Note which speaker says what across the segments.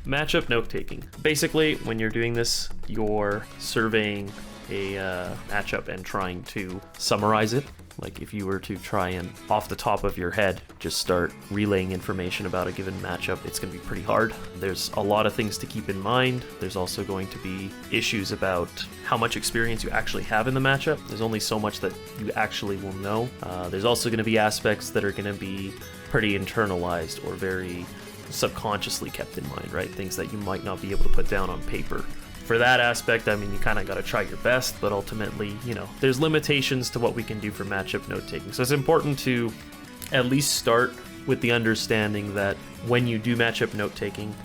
Speaker 1: Matchup note-taking. Basically, when you're doing this, you're surveying a matchup and trying to summarize it. Like if you were to try and, off the top of your head, just start relaying information about a given matchup, it's going to be pretty hard. There's a lot of things to keep in mind. There's also going to be issues about how much experience you actually have in the matchup. There's only so much that you actually will know. There's also going to be aspects that are going to be pretty internalized or very subconsciously kept in mind, right? Things that you might not be able to put down on paper. For that aspect, I mean, you kind of got to try your best, but ultimately, you know, there's limitations to what we can do for matchup note-taking. So it's important to at least start with the understanding that when you do matchup note-taking,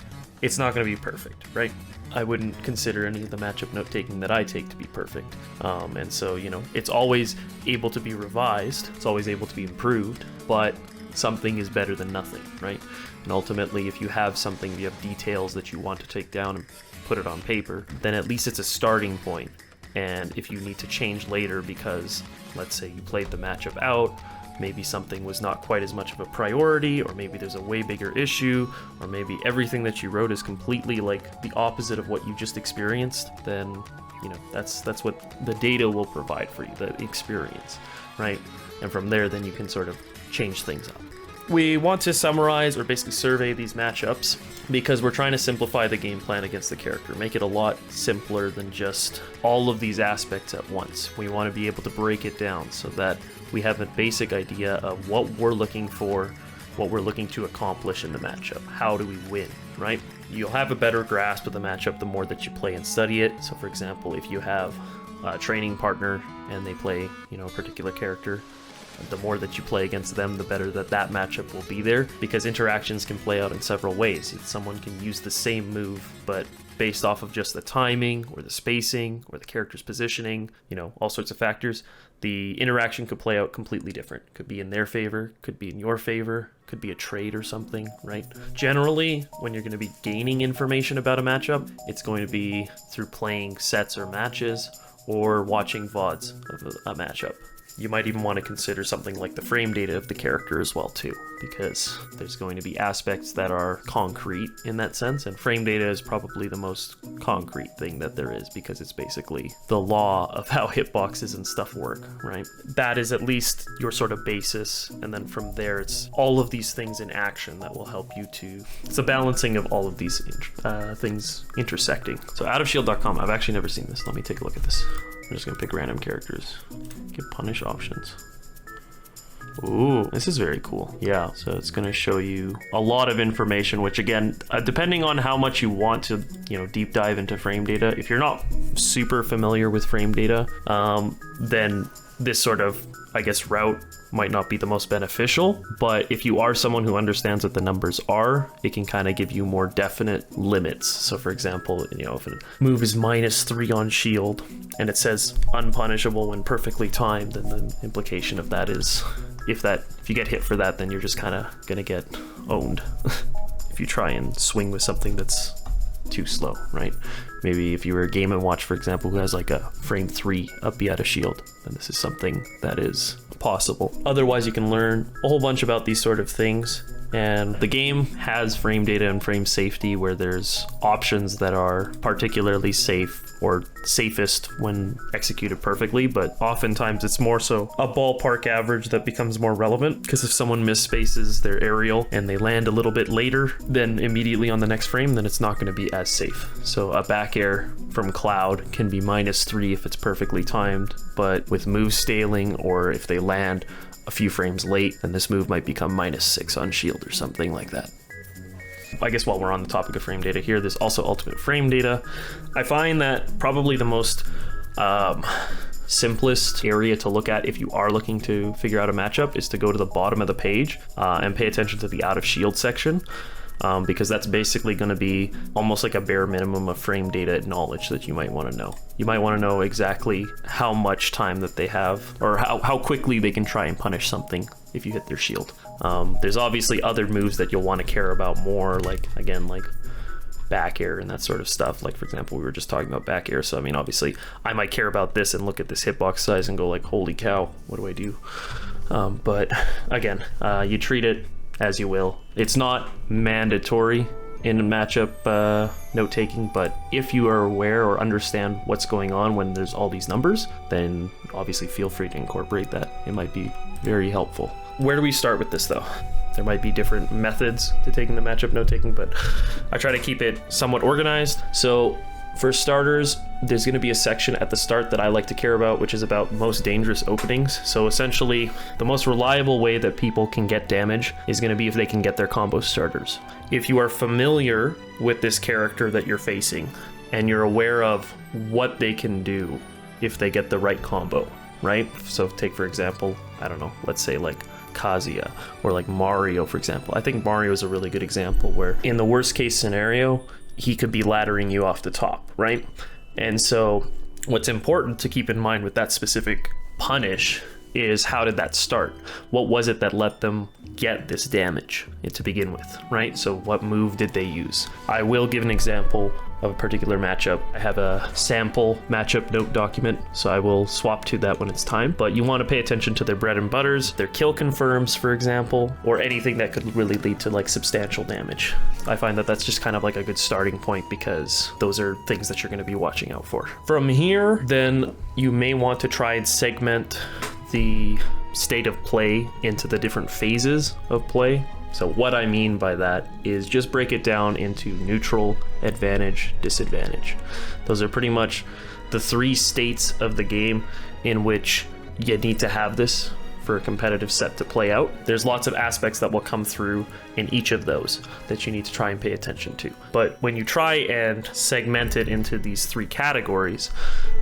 Speaker 1: it's not going to be perfect, right? I wouldn't consider any of the matchup note-taking that I take to be perfect. And so, you know, it's always able to be revised. It's always able to be improved, but something is better than nothing, right? And ultimately, if you have something, you have details that you want to take down and put it on paper, then at least it's a starting point. And if you need to change later because, let's say you played the matchup out, maybe something was not quite as much of a priority, or maybe there's a way bigger issue, or maybe everything that you wrote is completely like the opposite of what you just experienced, then, you know, that's what the data will provide for you, the experience, right? And from there, then you can sort of change things up. We want to summarize or basically survey these matchups because we're trying to simplify the game plan against the character, make it a lot simpler than just all of these aspects at once. We want to be able to break it down so that we have a basic idea of what we're looking for, what we're looking to accomplish in the matchup. How do we win, right? You'll have a better grasp of the matchup the more that you play and study it. So for example, if you have a training partner and they play, you know, a particular character, the more that you play against them, the better that matchup will be there, because interactions can play out in several ways. Someone can use the same move, but based off of just the timing or the spacing or the character's positioning, you know, all sorts of factors, the interaction could play out completely different. Could be in their favor, could be in your favor, could be a trade or something, right? Generally, when you're going to be gaining information about a matchup, it's going to be through playing sets or matches or watching VODs of a matchup. You might even want to consider something like the frame data of the character as well too, because there's going to be aspects that are concrete in that sense, and frame data is probably the most concrete thing that there is because it's basically the law of how hitboxes and stuff work, right? That is at least your sort of basis, and then from there it's all of these things in action that will help you to... It's a balancing of all of these things intersecting. So outofshield.com, I've actually never seen this. Let me take a look at this. I'm just gonna pick random characters. Get punish options. Ooh, this is very cool. Yeah, so it's gonna show you a lot of information, which again, depending on how much you want to, you know, deep dive into frame data, if you're not super familiar with frame data, then this sort of, I guess, route might not be the most beneficial, but if you are someone who understands what the numbers are, it can kind of give you more definite limits. So for example, you know, if a move is -3 on shield and it says unpunishable when perfectly timed, then the implication of that is if you get hit for that, then you're just kind of gonna get owned if you try and swing with something that's too slow, right? Maybe if you were a Game & Watch, for example, who has like a frame 3 up out of shield, then this is something that is possible. Otherwise, you can learn a whole bunch about these sort of things. And the game has frame data and frame safety where there's options that are particularly safe or safest when executed perfectly, but oftentimes it's more so a ballpark average that becomes more relevant, because if someone misspaces their aerial and they land a little bit later than immediately on the next frame, then it's not going to be as safe. So a back air from Cloud can be -3 if it's perfectly timed, but with move staling or if they land a few frames late, then this move might become -6 on shield or something like that. I guess while we're on the topic of frame data here, there's also ultimate frame data. I find that probably the most simplest area to look at if you are looking to figure out a matchup is to go to the bottom of the page and pay attention to the out of shield section. Because that's basically going to be almost like a bare minimum of frame data knowledge that you might want to know. You might want to know exactly how much time that they have, or how quickly they can try and punish something if you hit their shield. There's obviously other moves that you'll want to care about more, like, again, like back air and that sort of stuff. Like, for example, we were just talking about back air, so I mean, obviously, I might care about this and look at this hitbox size and go like, holy cow, what do I do? But again, you treat it as you will. It's not mandatory in matchup note taking, but if you are aware or understand what's going on when there's all these numbers, then obviously feel free to incorporate that. It might be very helpful. Where do we start with this though? There might be different methods to taking the matchup note taking, but I try to keep it somewhat organized. So for starters, there's going to be a section at the start that I like to care about, which is about most dangerous openings. So essentially, the most reliable way that people can get damage is going to be if they can get their combo starters. If you are familiar with this character that you're facing, and you're aware of what they can do if they get the right combo, right? So take, for example, I don't know, let's say like Kazuya or like Mario, for example. I think Mario is a really good example where in the worst case scenario, he could be laddering you off the top, right? And so what's important to keep in mind with that specific punish is how did that start? What was it that let them get this damage to begin with, right? So what move did they use? I will give an example of a particular matchup. I have a sample matchup note document, so I will swap to that when it's time, but you want to pay attention to their bread and butters, their kill confirms, for example, or anything that could really lead to like substantial damage. I find that that's just kind of like a good starting point because those are things that you're going to be watching out for. From here, then you may want to try and segment the state of play into the different phases of play. So what I mean by that is just break it down into neutral, advantage, disadvantage. Those are pretty much the three states of the game in which you need to have this for a competitive set to play out. There's lots of aspects that will come through in each of those that you need to try and pay attention to. But when you try and segment it into these three categories,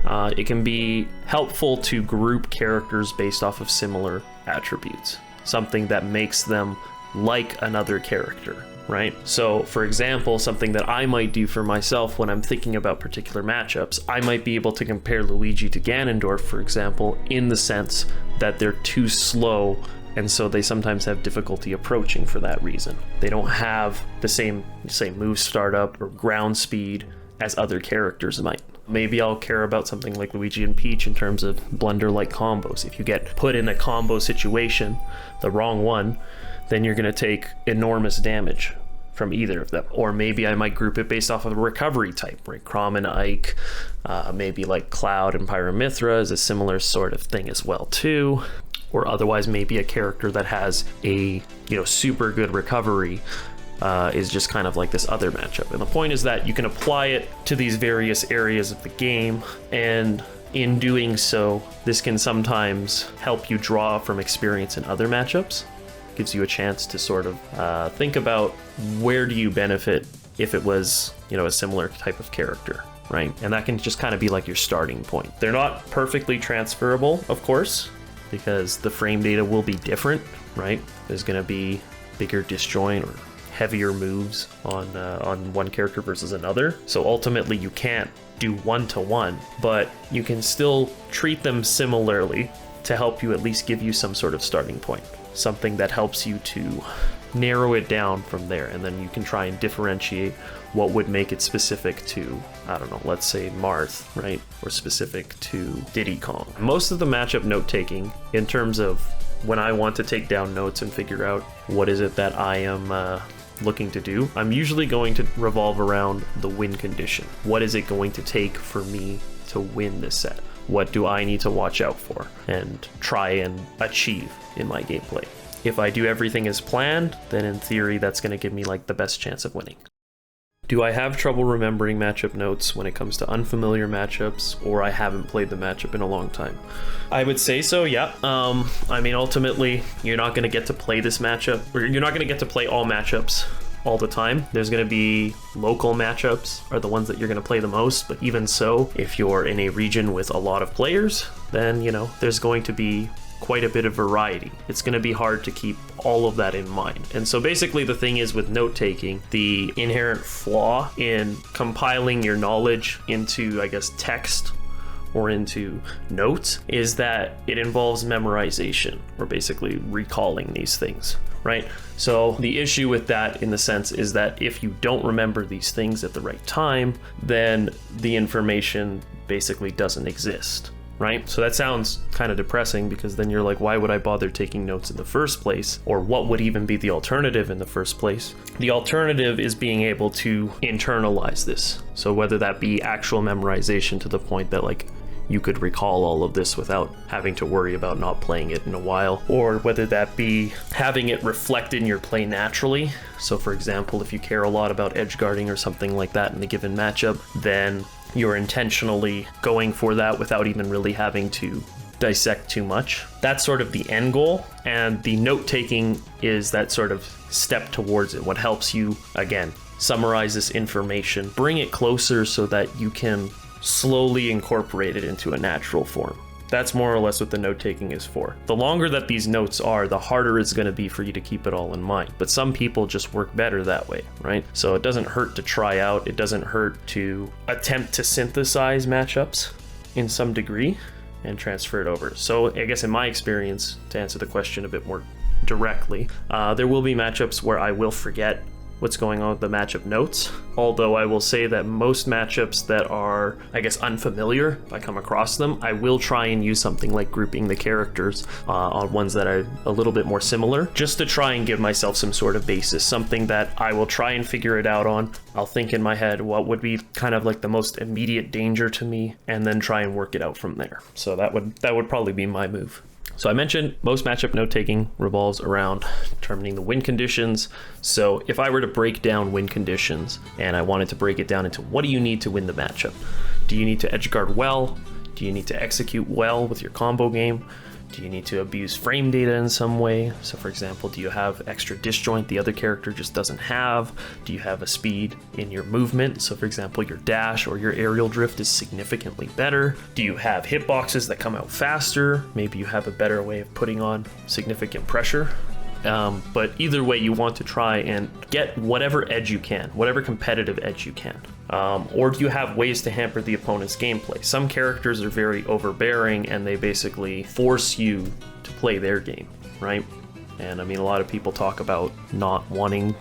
Speaker 1: it can be helpful to group characters based off of similar attributes, something that makes them like another character, right? So for example, something that I might do for myself when I'm thinking about particular matchups, I might be able to compare Luigi to Ganondorf, for example, in the sense that they're too slow, and so they sometimes have difficulty approaching for that reason. They don't have the same, say, move startup or ground speed as other characters might. Maybe I'll care about something like Luigi and Peach in terms of blunder-like combos. If you get put in a combo situation, the wrong one, then you're going to take enormous damage from either of them. Or maybe I might group it based off of a recovery type, right? Chrom and Ike, maybe like Cloud and Pyramithra is a similar sort of thing as well too. Or otherwise maybe a character that has a, super good recovery is just kind of like this other matchup. And the point is that you can apply it to these various areas of the game, and in doing so, this can sometimes help you draw from experience in other matchups. Gives you a chance to sort of think about where do you benefit if it was, a similar type of character, right? And that can just kind of be like your starting point. They're not perfectly transferable, of course, because the frame data will be different, right? There's going to be bigger disjoint or heavier moves on one character versus another. So ultimately you can't do one-to-one, but you can still treat them similarly to help you at least give you some sort of starting point. Something that helps you to narrow it down from there, and then you can try and differentiate what would make it specific to, I don't know, let's say Marth, right? Or specific to Diddy Kong. Most of the matchup note taking, in terms of when I want to take down notes and figure out what is it that I am looking to do, I'm usually going to revolve around the win condition. What is it going to take for me to win this set? What do I need to watch out for and try and achieve in my gameplay? If I do everything as planned, then in theory, that's going to give me like the best chance of winning. Do I have trouble remembering matchup notes when it comes to unfamiliar matchups, or I haven't played the matchup in a long time? I would say so, yeah. I mean, ultimately, you're not going to get to play this matchup, or you're not going to get to play all matchups all the time. There's going to be local matchups are the ones that you're going to play the most, but even so, if you're in a region with a lot of players, then, there's going to be quite a bit of variety. It's going to be hard to keep all of that in mind. And so basically the thing is with note taking, the inherent flaw in compiling your knowledge into, I guess, text or into notes is that it involves memorization, or basically recalling these things, right? So the issue with that, in the sense, is that if you don't remember these things at the right time, then the information basically doesn't exist, right? So that sounds kind of depressing, because then you're like, why would I bother taking notes in the first place? Or what would even be the alternative in the first place? The alternative is being able to internalize this. So whether that be actual memorization to the point that like you could recall all of this without having to worry about not playing it in a while, or whether that be having it reflect in your play naturally. So for example, if you care a lot about edge guarding or something like that in a given matchup, then you're intentionally going for that without even really having to dissect too much. That's sort of the end goal, and the note taking is that sort of step towards it. What helps you, again, summarize this information, bring it closer so that you can slowly incorporate it into a natural form. That's more or less what the note taking is for. The longer that these notes are, the harder it's going to be for you to keep it all in mind. But some people just work better that way, right? So it doesn't hurt to try out. It doesn't hurt to attempt to synthesize matchups in some degree and transfer it over. So I guess in my experience, to answer the question a bit more directly, there will be matchups where I will forget what's going on with the matchup notes. Although I will say that most matchups that are, I guess, unfamiliar, if I come across them, I will try and use something like grouping the characters on ones that are a little bit more similar, just to try and give myself some sort of basis, something that I will try and figure it out on. I'll think in my head what would be kind of like the most immediate danger to me, and then try and work it out from there. So that would probably be my move. So I mentioned most matchup note taking revolves around determining the win conditions. So if I were to break down win conditions and I wanted to break it down into what do you need to win the matchup? Do you need to edge guard well? Do you need to execute well with your combo game? Do you need to abuse frame data in some way? So for example, do you have extra disjoint the other character just doesn't have? Do you have a speed in your movement? So for example, your dash or your aerial drift is significantly better. Do you have hitboxes that come out faster? Maybe you have a better way of putting on significant pressure. But either way, you want to try and get whatever edge you can, whatever competitive edge you can. Or do you have ways to hamper the opponent's gameplay? Some characters are very overbearing and they basically force you to play their game, right? And I mean, a lot of people talk about not wanting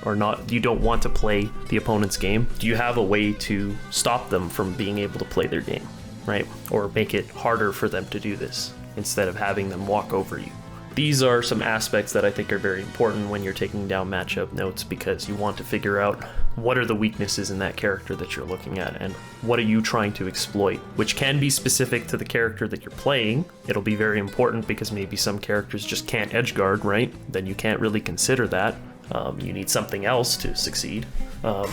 Speaker 1: or not, you don't want to play the opponent's game. Do you have a way to stop them from being able to play their game, right? Or make it harder for them to do this instead of having them walk over you? These are some aspects that I think are very important when you're taking down matchup notes, because you want to figure out what are the weaknesses in that character that you're looking at and what are you trying to exploit, which can be specific to the character that you're playing. It'll be very important because maybe some characters just can't edge guard, right? Then you can't really consider that. You need something else to succeed.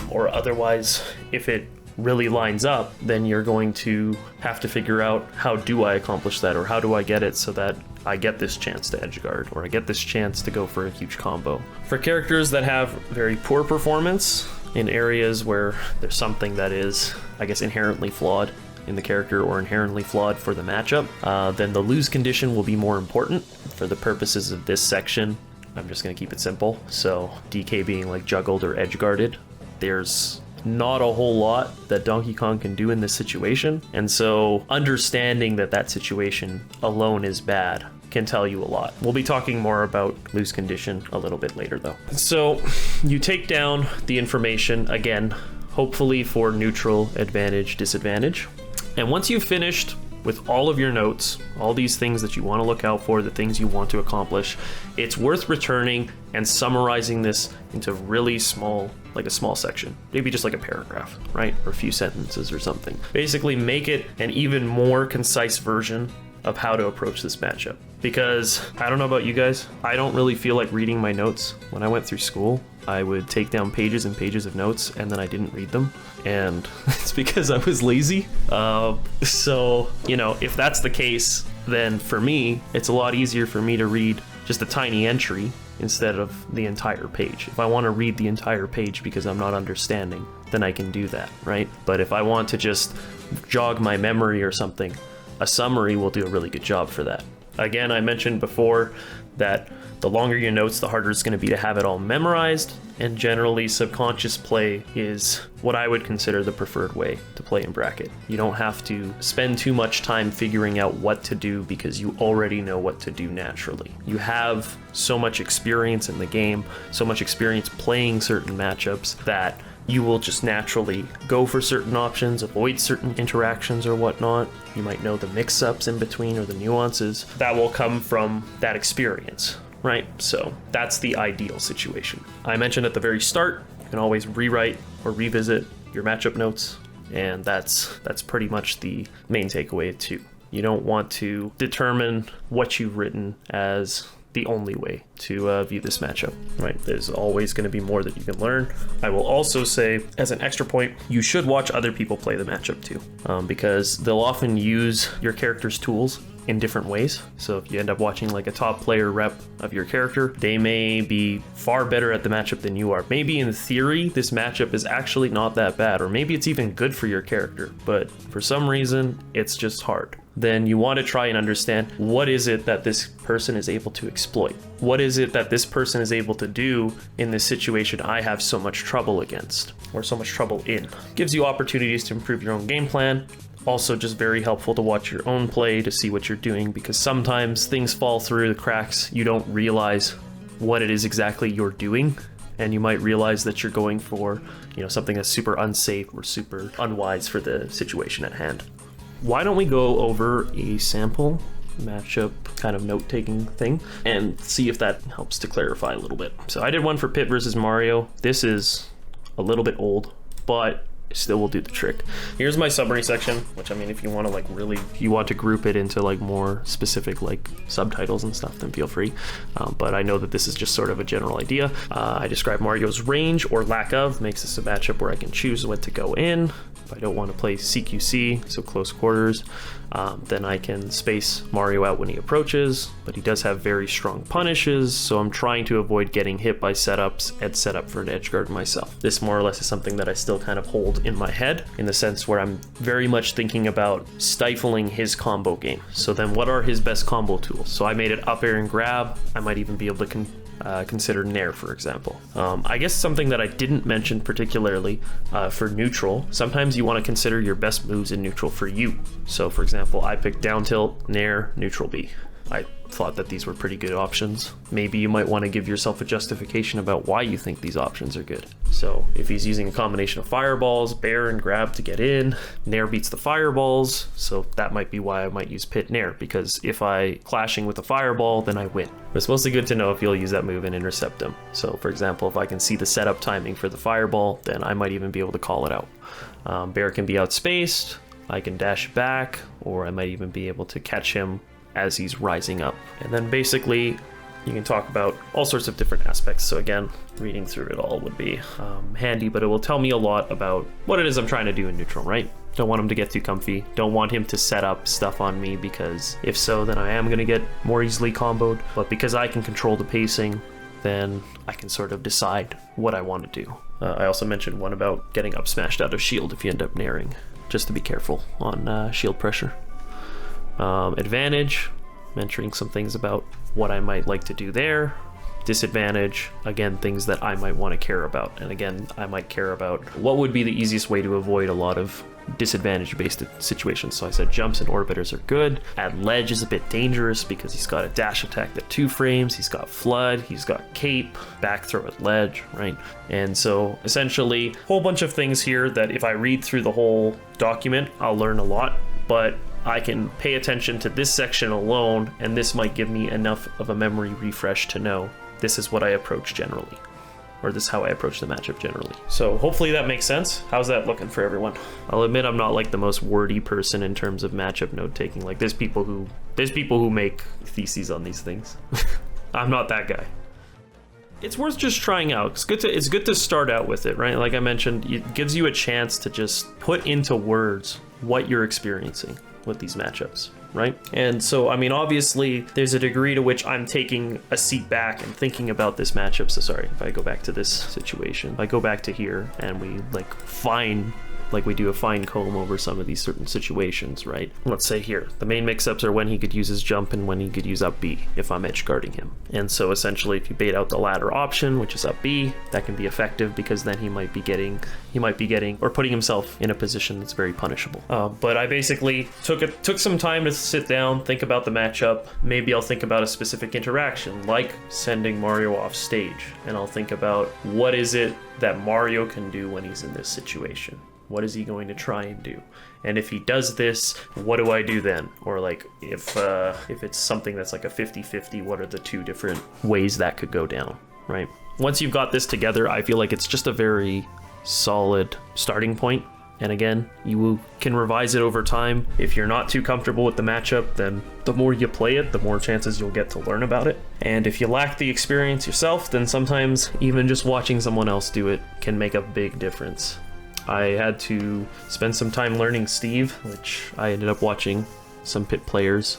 Speaker 1: Or otherwise, if it really lines up, then you're going to have to figure out, how do I accomplish that, or how do I get it so that I get this chance to edge guard, or I get this chance to go for a huge combo. For characters that have very poor performance in areas where there's something that is, I guess, inherently flawed in the character or inherently flawed for the matchup, then the lose condition will be more important. For the purposes of this section, I'm just going to keep it simple. So DK being like juggled or edge guarded, there's not a whole lot that Donkey Kong can do in this situation, and so understanding that that situation alone is bad can tell you a lot. We'll be talking more about lose condition a little bit later though. So you take down the information, again, hopefully for neutral, advantage, disadvantage, and once you've finished with all of your notes, all these things that you want to look out for, the things you want to accomplish, it's worth returning and summarizing this into really small, like a small section, maybe just like a paragraph, right? Or a few sentences or something. Basically make it an even more concise version of how to approach this matchup. Because I don't know about you guys, I don't really feel like reading my notes. When I went through school, I would take down pages and pages of notes and then I didn't read them. And it's because I was lazy. So, you know, if that's the case, then for me, it's a lot easier for me to read just a tiny entry instead of the entire page. If I want to read the entire page because I'm not understanding, then I can do that, right? But if I want to just jog my memory or something, a summary will do a really good job for that. Again, I mentioned before that the longer your notes, the harder it's going to be to have it all memorized, and generally subconscious play is what I would consider the preferred way to play in bracket. You don't have to spend too much time figuring out what to do because you already know what to do naturally. You have so much experience in the game, so much experience playing certain matchups, that you will just naturally go for certain options, avoid certain interactions or whatnot. You might know the mix-ups in between or the nuances. That will come from that experience, right? So that's the ideal situation. I mentioned at the very start, you can always rewrite or revisit your matchup notes, and that's pretty much the main takeaway too. You don't want to determine what you've written as the only way to view this matchup, right? There's always going to be more that you can learn. I will also say, as an extra point, you should watch other people play the matchup too, because they'll often use your character's tools in different ways. So if you end up watching like a top player rep of your character, they may be far better at the matchup than you are. Maybe in theory, this matchup is actually not that bad, or maybe it's even good for your character, but for some reason, it's just hard. Then you want to try and understand, what is it that this person is able to exploit? What is it that this person is able to do in this situation I have so much trouble against, or so much trouble in? Gives you opportunities to improve your own game plan. Also just very helpful to watch your own play to see what you're doing, because sometimes things fall through the cracks. You don't realize what it is exactly you're doing, and you might realize that you're going for, something that's super unsafe or super unwise for the situation at hand. Why don't we go over a sample matchup kind of note-taking thing and see if that helps to clarify a little bit. So I did one for Pit versus Mario. This is a little bit old, but still will do the trick. Here's my summary section, which, I mean, if you want to if you want to group it into like more specific like subtitles and stuff, then feel free. But I know that this is just sort of a general idea. I describe Mario's range or lack of, makes this a matchup where I can choose when to go in. If I don't want to play CQC, so close quarters, then I can space Mario out when he approaches, but he does have very strong punishes, so I'm trying to avoid getting hit by setups and set up for an edge guard myself. This more or less is something that I still kind of hold in my head, in the sense where I'm very much thinking about stifling his combo game. So then what are his best combo tools? So I made it up air and grab. I might even be able to consider Nair, for example. I guess something that I didn't mention particularly for neutral, sometimes you want to consider your best moves in neutral for you. So for example, I picked down tilt, Nair, neutral B. I thought that these were pretty good options. Maybe you might want to give yourself a justification about why you think these options are good. So if he's using a combination of fireballs, bair and grab to get in, Nair beats the fireballs, so that might be why I might use Pit Nair, because if I clashing with a fireball, then I win. It's mostly good to know if you'll use that move and intercept him. So for example, if I can see the setup timing for the fireball, then I might even be able to call it out. Bair can be outspaced, I can dash back, or I might even be able to catch him as he's rising up. And then basically you can talk about all sorts of different aspects. So again, reading through it all would be handy, but it will tell me a lot about what it is I'm trying to do in neutral, right? Don't want him to get too comfy. Don't want him to set up stuff on me, because if so, then I am going to get more easily comboed. But because I can control the pacing, then I can sort of decide what I want to do. I also mentioned one about getting up smashed out of shield if you end up nairing, just to be careful on shield pressure. Advantage, mentioning some things about what I might like to do there. Disadvantage, again, things that I might want to care about. And again, I might care about what would be the easiest way to avoid a lot of disadvantage-based situations. So I said jumps and orbiters are good. At ledge is a bit dangerous because he's got a dash attack that 2 frames, he's got flood, he's got cape, back throw at ledge, right? And so essentially, a whole bunch of things here that if I read through the whole document, I'll learn a lot, but I can pay attention to this section alone, and this might give me enough of a memory refresh to know this is what I approach generally, or this is how I approach the matchup generally. So hopefully that makes sense. How's that looking for everyone? I'll admit I'm not like the most wordy person in terms of matchup note taking. Like there's people who make theses on these things. I'm not that guy. It's worth just trying out. It's good to start out with it, right? Like I mentioned, it gives you a chance to just put into words what you're experiencing with these matchups, right? And so, I mean, obviously there's a degree to which I'm taking a seat back and thinking about this matchup. So sorry, if I go back to this situation, if I go back to here and we like fine like we do a fine comb over some of these certain situations, right? Let's say here, the main mix-ups are when he could use his jump and when he could use up B if I'm edge guarding him. And so essentially if you bait out the latter option, which is up B, that can be effective because then he might be getting or putting himself in a position that's very punishable. But I basically took some time to sit down, think about the matchup. Maybe I'll think about a specific interaction, like sending Mario off stage, and I'll think about what is it that Mario can do when he's in this situation. What is he going to try and do? And if he does this, what do I do then? Or like if it's something that's like a 50-50, what are the two different ways that could go down, right? Once you've got this together, I feel like it's just a very solid starting point. And again, you can revise it over time. If you're not too comfortable with the matchup, then the more you play it, the more chances you'll get to learn about it. And if you lack the experience yourself, then sometimes even just watching someone else do it can make a big difference. I had to spend some time learning Steve, which I ended up watching some pit players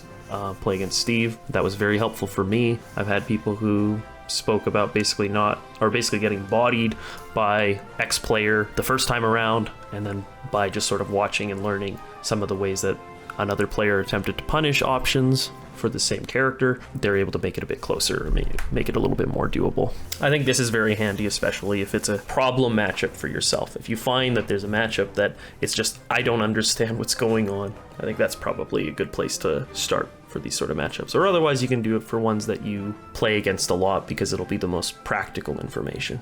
Speaker 1: play against Steve. That was very helpful for me. I've had people who spoke about basically getting bodied by X player the first time around, and then by just sort of watching and learning some of the ways that another player attempted to punish options for the same character, they're able to make it a bit closer, or make it a little bit more doable. I think this is very handy, especially if it's a problem matchup for yourself. If you find that there's a matchup that it's just, I don't understand what's going on, I think that's probably a good place to start for these sort of matchups. Or otherwise you can do it for ones that you play against a lot because it'll be the most practical information.